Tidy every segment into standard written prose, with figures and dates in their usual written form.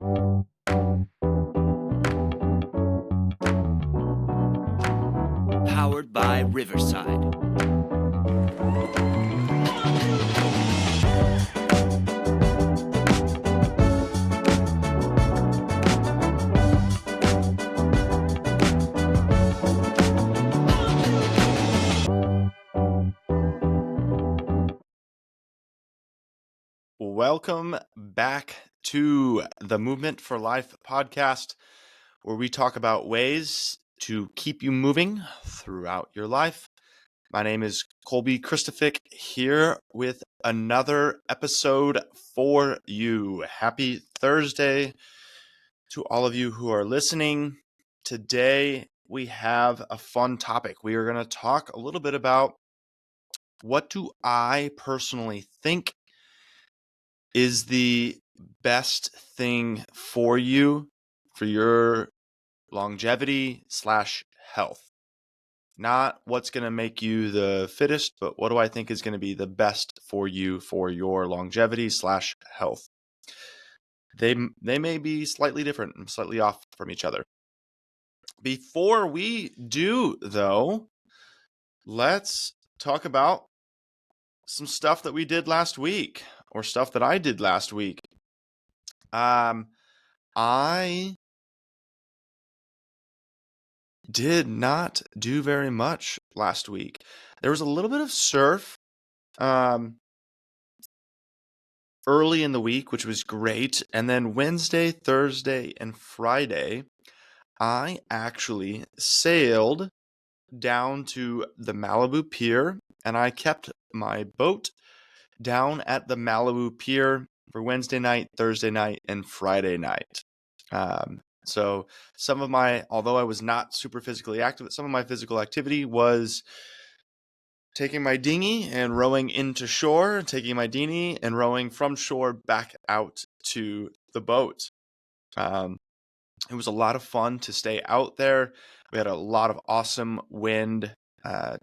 Powered by Riverside. Welcome back to the Movement for Life podcast, where we talk about ways to keep you moving throughout your life. My name is Colby Christophic, here with another episode for you. Happy Thursday to all of you who are listening. Today, we have a fun topic. We are going to talk a little bit about what do I personally think is the best thing for you, for your longevity / health. Not what's going to make you the fittest, but what do I think is going to be the best for you for your longevity / health. They may be slightly different and slightly off from each other. Before we do, though, let's talk about some stuff that we did last week, or stuff that I did last week. I did not do very much last week. There was a little bit of surf early in the week, which was great. And then Wednesday, Thursday, and Friday, I actually sailed down to the Malibu Pier, and I kept my boat down at the Malibu Pier for Wednesday night, Thursday night, and Friday night. So although I was not super physically active, some of my physical activity was taking my dinghy and rowing into shore, taking my dinghy and rowing from shore back out to the boat. It was a lot of fun to stay out there. We had a lot of awesome wind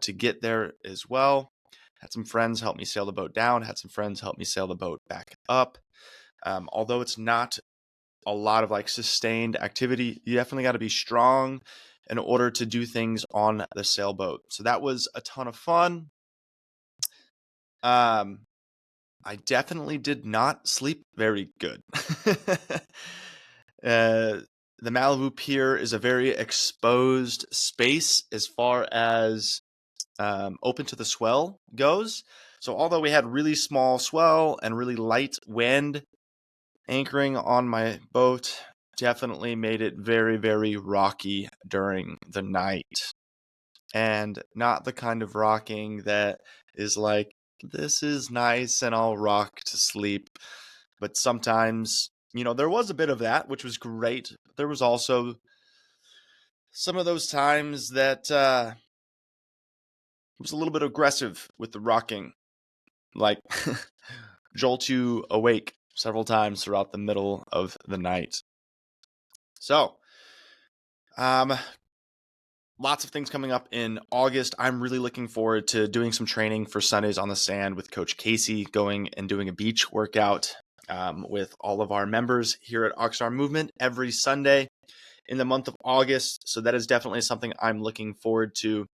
to get there as well. Had some friends help me sail the boat down, had some friends help me sail the boat back up. Although it's not a lot of sustained activity, you definitely got to be strong in order to do things on the sailboat. So that was a ton of fun. I definitely did not sleep very good. The Malibu Pier is a very exposed space as far as open to the swell goes. So although we had really small swell and really light wind, anchoring on my boat definitely made it very, very rocky during the night. And not the kind of rocking that is like, this is nice and I'll rock to sleep. But sometimes, there was a bit of that, which was great. There was also some of those times that was a little bit aggressive with the rocking, like jolt you awake several times throughout the middle of the night. So, lots of things coming up in August. I'm really looking forward to doing some training for Sundays on the Sand with Coach Casey, going and doing a beach workout with all of our members here at Oxstar Movement every Sunday in the month of August. So that is definitely something I'm looking forward to.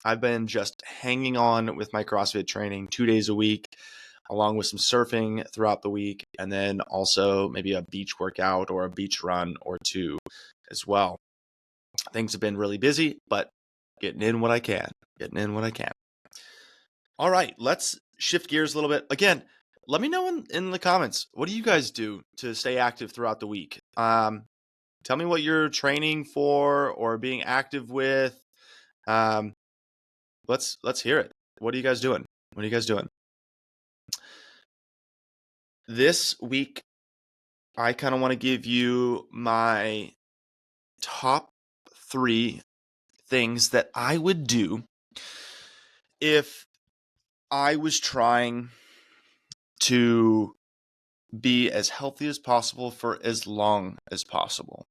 I've been just hanging on with my CrossFit training 2 days a week, along with some surfing throughout the week, and then also maybe a beach workout or a beach run or two as well. Things have been really busy, but getting in what I can. All right, let's shift gears a little bit. Again, let me know in the comments, what do you guys do to stay active throughout the week? Tell me what you're training for or being active with. Let's hear it. What are you guys doing? This week, I kind of want to give you my top 3 things that I would do if I was trying to be as healthy as possible for as long as possible.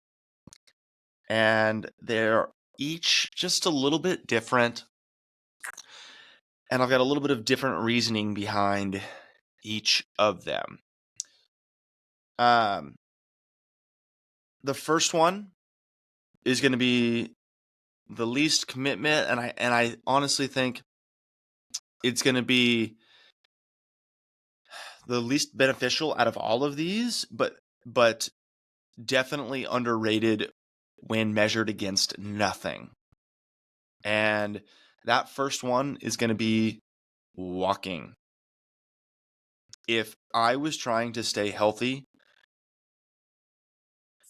And they're each just a little bit different. And I've got a little bit of different reasoning behind each of them. The first one is going to be the least commitment, and I honestly think it's going to be the least beneficial out of all of these, but definitely underrated when measured against nothing. And that first one is going to be walking. If I was trying to stay healthy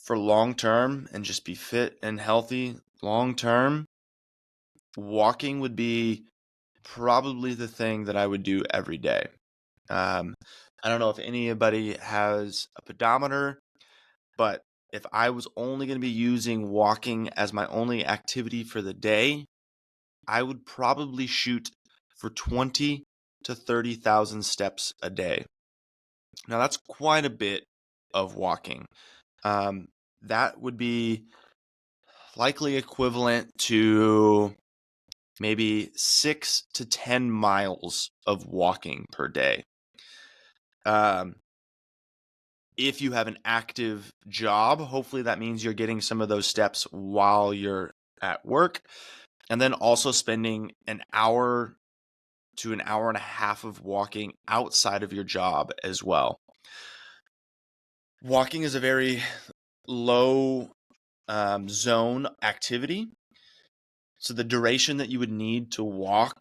for long term and just be fit and healthy long term, walking would be probably the thing that I would do every day. I don't know if anybody has a pedometer, but if I was only going to be using walking as my only activity for the day, I would probably shoot for 20 to 30,000 steps a day. Now that's quite a bit of walking. That would be likely equivalent to maybe 6 to 10 miles of walking per day. If you have an active job, hopefully that means you're getting some of those steps while you're at work, and then also spending an hour to an hour and a half of walking outside of your job as well. Walking is a very low zone activity. So the duration that you would need to walk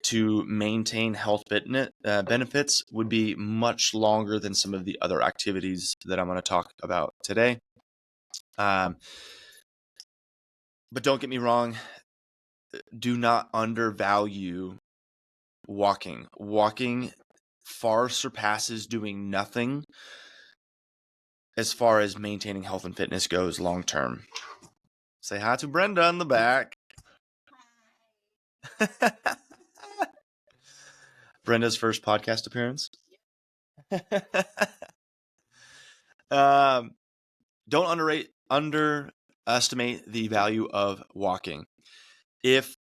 to maintain health benefits would be much longer than some of the other activities that I'm going to talk about today. But don't get me wrong, do not undervalue walking. Walking far surpasses doing nothing as far as maintaining health and fitness goes long term. Say hi to Brenda in the back. Brenda's first podcast appearance. Don't underestimate the value of walking. If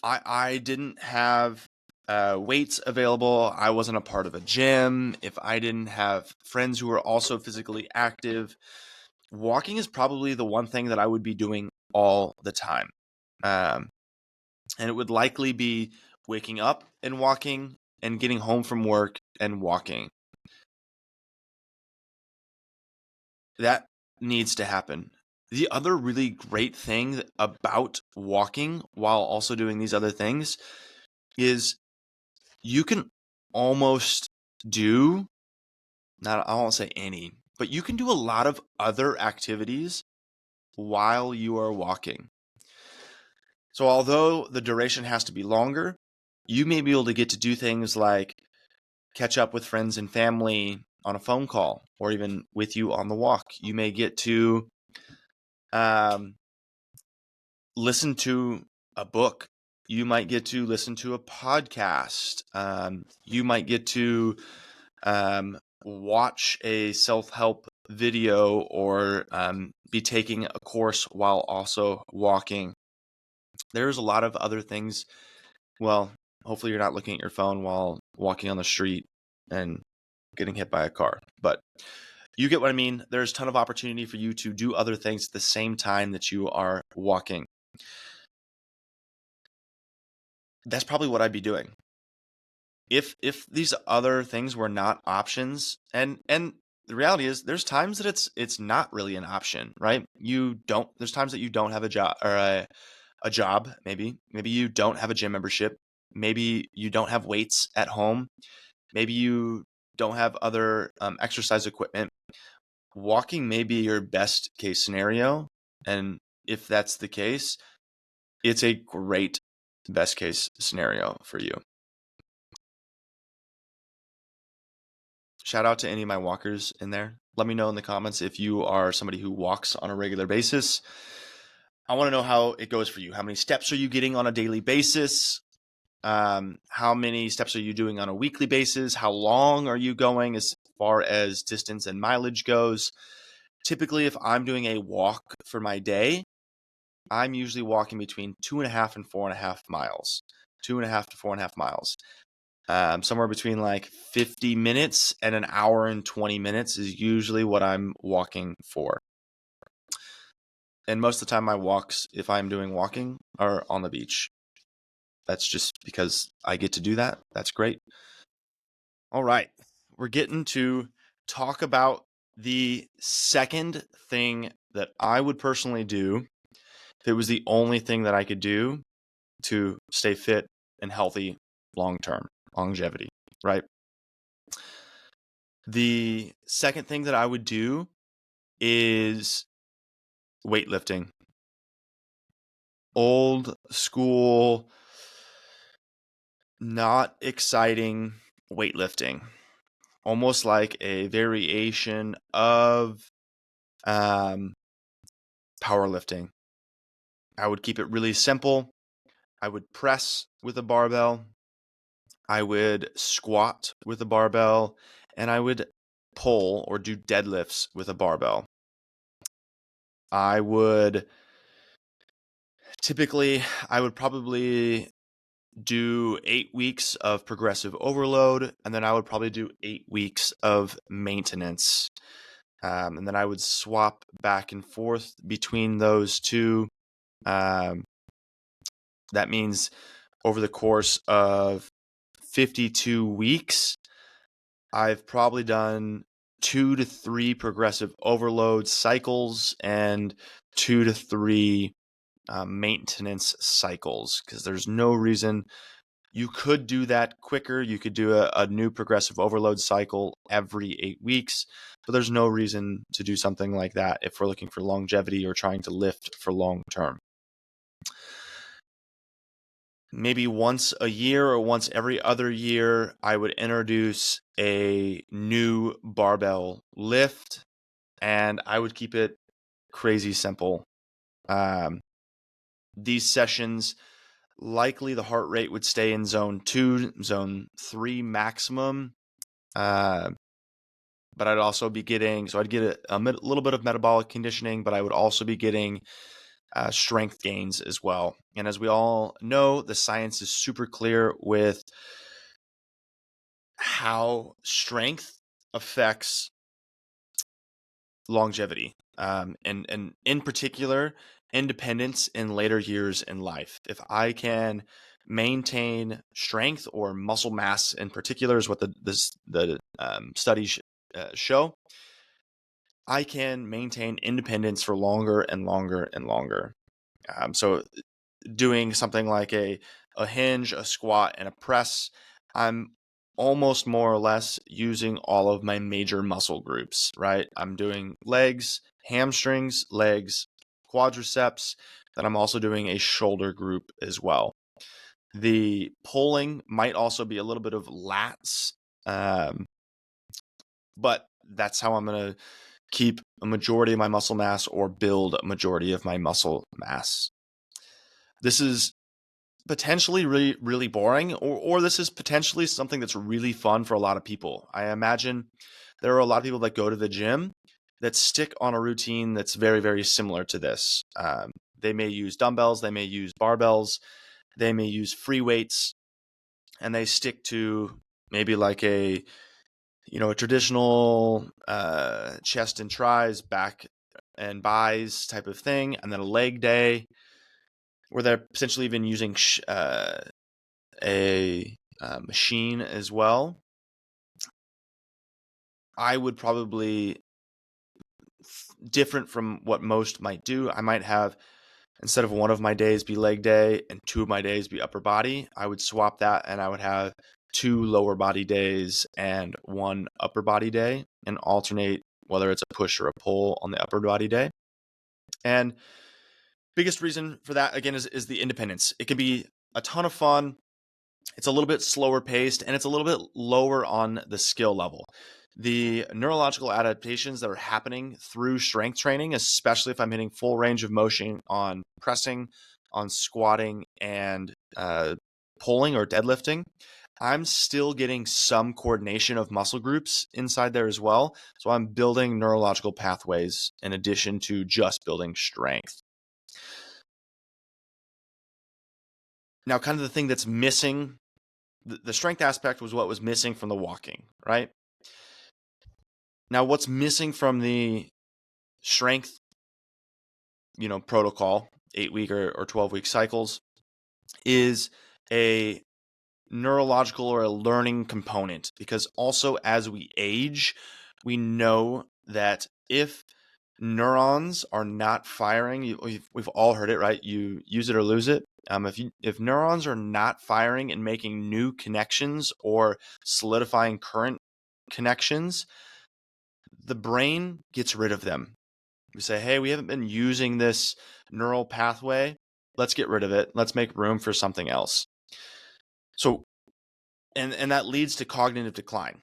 I didn't have weights available, I wasn't a part of a gym, if I didn't have friends who were also physically active, walking is probably the one thing that I would be doing all the time. And it would likely be waking up and walking and getting home from work and walking. That needs to happen. The other really great thing about walking while also doing these other things is you can almost do, I won't say any, but you can do a lot of other activities while you are walking. So although the duration has to be longer, you may be able to get to do things like catch up with friends and family on a phone call or even with you on the walk. You may get to listen to a book. You might get to listen to a podcast. You might get to watch a self-help video or be taking a course while also walking. There's a lot of other things. Well, hopefully you're not looking at your phone while walking on the street and getting hit by a car, but you get what I mean. There's a ton of opportunity for you to do other things at the same time that you are walking. That's probably what I'd be doing. If these other things were not options, and the reality is there's times that it's not really an option, right? There's times that you don't have a job or a job, maybe you don't have a gym membership, maybe you don't have weights at home, maybe you don't have other exercise equipment. Walking may be your best case scenario, and if that's the case, it's a great best case scenario for you. Shout out to any of my walkers in there. Let me know in the comments if you are somebody who walks on a regular basis. I want to know how it goes for you. How many steps are you getting on a daily basis? How many steps are you doing on a weekly basis? How long are you going as far as distance and mileage goes? Typically, if I'm doing a walk for my day, I'm usually walking between 2.5 and 4.5 miles. 2.5 to 4.5 miles. Somewhere between like 50 minutes and an hour and 20 minutes is usually what I'm walking for. And most of the time my walks, if I'm doing walking, are on the beach. That's just because I get to do that. That's great. All right. We're getting to talk about the second thing that I would personally do if it was the only thing that I could do to stay fit and healthy long term, longevity, right? The second thing that I would do is weightlifting. Old school, not exciting weightlifting. Almost like a variation of powerlifting. I would keep it really simple. I would press with a barbell. I would squat with a barbell, and I would pull or do deadlifts with a barbell. I would probably do 8 weeks of progressive overload, and then I would probably do 8 weeks of maintenance. And then I would swap back and forth between those two. Um, that means over the course of 52 weeks, I've probably done 2 to 3 progressive overload cycles and 2 to 3 maintenance cycles, because there's no reason. You could do that quicker. You could do a new progressive overload cycle every 8 weeks, but there's no reason to do something like that if we're looking for longevity or trying to lift for long term. Maybe once a year or once every other year, I would introduce a new barbell lift, and I would keep it crazy simple. These sessions, likely the heart rate would stay in zone 2, zone 3 maximum. But I'd also be getting, so I'd get a little bit of metabolic conditioning, but I would also be getting strength gains as well. And as we all know, the science is super clear with how strength affects longevity, and in particular, independence in later years in life. If I can maintain strength or muscle mass in particular, is what the studies show, I can maintain independence for longer and longer and longer. So doing something like a hinge, a squat, and a press, I'm almost more or less using all of my major muscle groups, right? I'm doing legs, hamstrings, legs, quadriceps, then I'm also doing a shoulder group as well. The pulling might also be a little bit of lats, but that's how I'm going to keep a majority of my muscle mass or build a majority of my muscle mass. This is potentially really, really boring, or this is potentially something that's really fun for a lot of people. I imagine there are a lot of people that go to the gym that stick on a routine that's very, very similar to this. They may use dumbbells, they may use barbells, they may use free weights, and they stick to maybe like a traditional chest and tries, back and buys type of thing, and then a leg day where they're essentially even using a machine as well. I would probably, different from what most might do, I might have, instead of one of my days be leg day and 2 of my days be upper body, I would swap that and I would have 2 lower body days and 1 upper body day, and alternate whether it's a push or a pull on the upper body day. And biggest reason for that, again, is the independence. It can be a ton of fun. It's a little bit slower paced, and it's a little bit lower on the skill level. The neurological adaptations that are happening through strength training, especially if I'm hitting full range of motion on pressing, on squatting, and pulling or deadlifting, I'm still getting some coordination of muscle groups inside there as well. So I'm building neurological pathways in addition to just building strength. Now, kind of the thing that's missing, the strength aspect was what was missing from the walking, right? Now, what's missing from the strength protocol, 8-week or 12-week cycles, is a neurological or a learning component, because also as we age, we know that if neurons are not firing, we've all heard it, right? You use it or lose it. If neurons are not firing and making new connections or solidifying current connections, the brain gets rid of them. We say, hey, we haven't been using this neural pathway. Let's get rid of it. Let's make room for something else. So, and that leads to cognitive decline.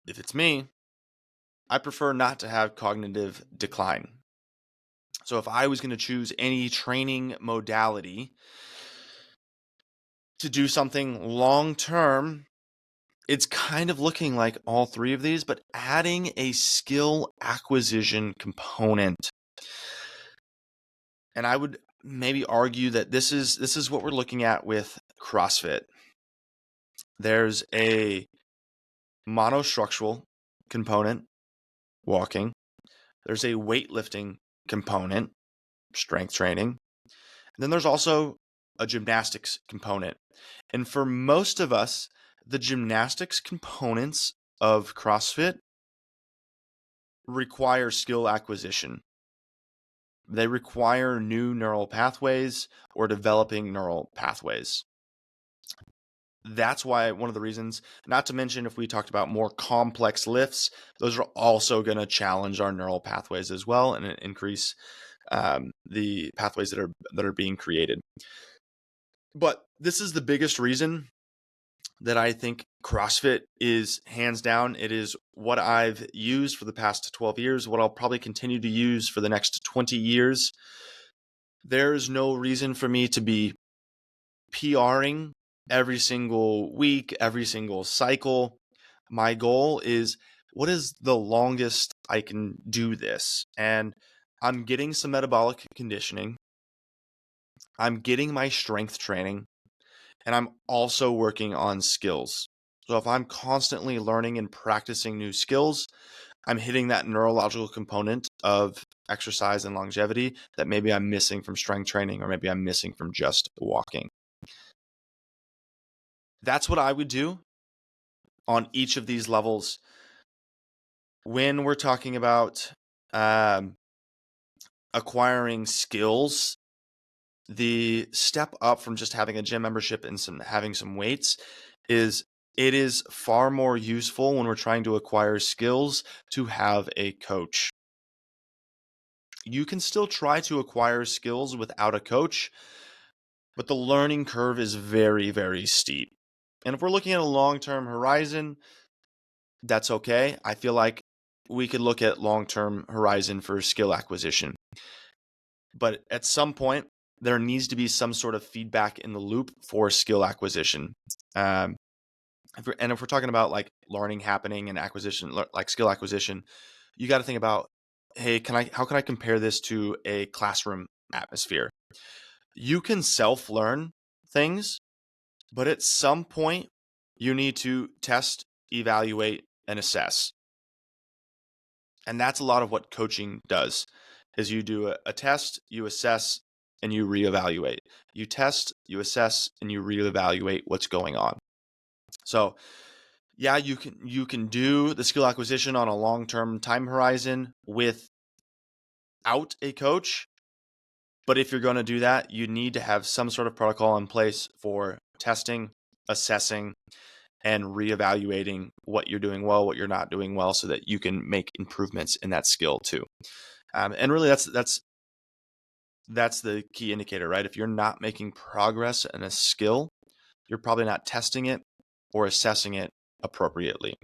If it's me, I prefer not to have cognitive decline. So if I was going to choose any training modality to do something long term, it's kind of looking like all three of these, but adding a skill acquisition component. And I would maybe argue that this is what we're looking at with CrossFit. There's a monostructural component, walking. There's a weightlifting component, strength training. And then there's also a gymnastics component. And for most of us, the gymnastics components of CrossFit require skill acquisition. They require new neural pathways or developing neural pathways. That's why one of the reasons, not to mention if we talked about more complex lifts, those are also going to challenge our neural pathways as well and increase the pathways that are being created. But this is the biggest reason that I think CrossFit is hands down. It is what I've used for the past 12 years, what I'll probably continue to use for the next 20 years. There's no reason for me to be PRing every single week, every single cycle. My goal is, what is the longest I can do this? And I'm getting some metabolic conditioning. I'm getting my strength training, and I'm also working on skills. So if I'm constantly learning and practicing new skills, I'm hitting that neurological component of exercise and longevity that maybe I'm missing from strength training, or maybe I'm missing from just walking. That's what I would do on each of these levels. When we're talking about acquiring skills, the step up from just having a gym membership and having some weights is, it is far more useful when we're trying to acquire skills to have a coach. You can still try to acquire skills without a coach, but the learning curve is very, very steep. And if we're looking at a long-term horizon, that's okay. I feel like we could look at long-term horizon for skill acquisition. But at some point, there needs to be some sort of feedback in the loop for skill acquisition. If we're talking about like learning happening and acquisition, like skill acquisition, you got to think about, hey, how can I compare this to a classroom atmosphere? You can self-learn things, but at some point, you need to test, evaluate, and assess. And that's a lot of what coaching does, is you do a test, you assess, and you reevaluate. You test, you assess, and you reevaluate what's going on. So yeah, you can do the skill acquisition on a long-term time horizon without a coach. But if you're going to do that, you need to have some sort of protocol in place for testing, assessing, and reevaluating what you're doing well, what you're not doing well, so that you can make improvements in that skill too. And really, that's the key indicator, right? If you're not making progress in a skill, you're probably not testing it or assessing it appropriately.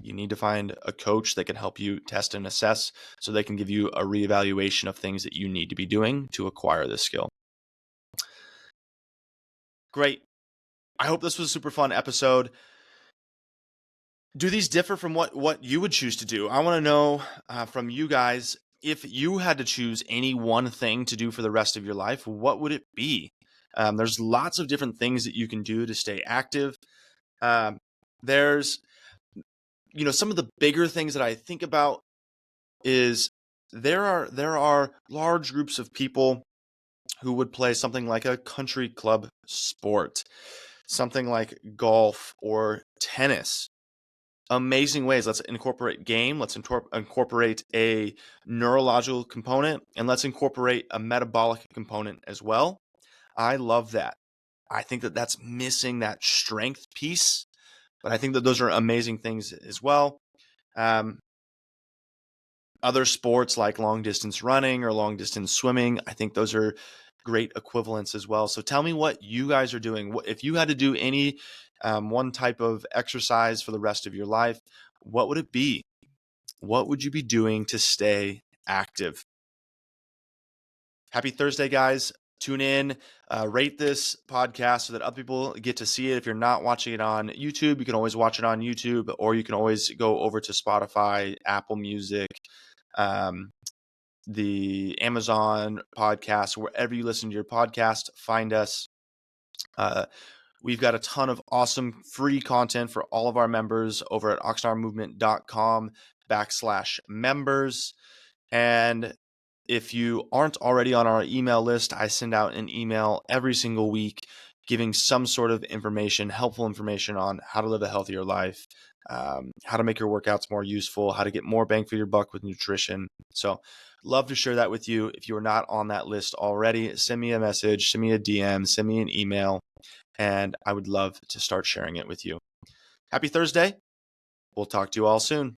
You need to find a coach that can help you test and assess, so they can give you a reevaluation of things that you need to be doing to acquire this skill. Great. I hope this was a super fun episode. Do these differ from what you would choose to do? I want to know from you guys, if you had to choose any one thing to do for the rest of your life, what would it be? There's lots of different things that you can do to stay active. There's, some of the bigger things that I think about is there are large groups of people who would play something like a country club sport, something like golf or tennis. Amazing ways. Let's incorporate game. Let's incorporate a neurological component, and let's incorporate a metabolic component as well. I love that. I think that that's missing that strength piece, but I think that those are amazing things as well. Other sports like long distance running or long distance swimming, I think those are great equivalents as well. So tell me what you guys are doing. If you had to do any one type of exercise for the rest of your life, what would it be? What would you be doing to stay active? Happy Thursday, guys. Tune in, rate this podcast so that other people get to see it. If you're not watching it on YouTube, you can always watch it on YouTube, or you can always go over to Spotify, Apple Music, the Amazon podcast, wherever you listen to your podcast, find us. We've got a ton of awesome free content for all of our members over at oxnardmovement.com/members. And if you aren't already on our email list, I send out an email every single week giving some sort of information, helpful information on how to live a healthier life, how to make your workouts more useful, how to get more bang for your buck with nutrition. So love to share that with you. If you are not on that list already, send me a message, send me a DM, send me an email, and I would love to start sharing it with you. Happy Thursday. We'll talk to you all soon.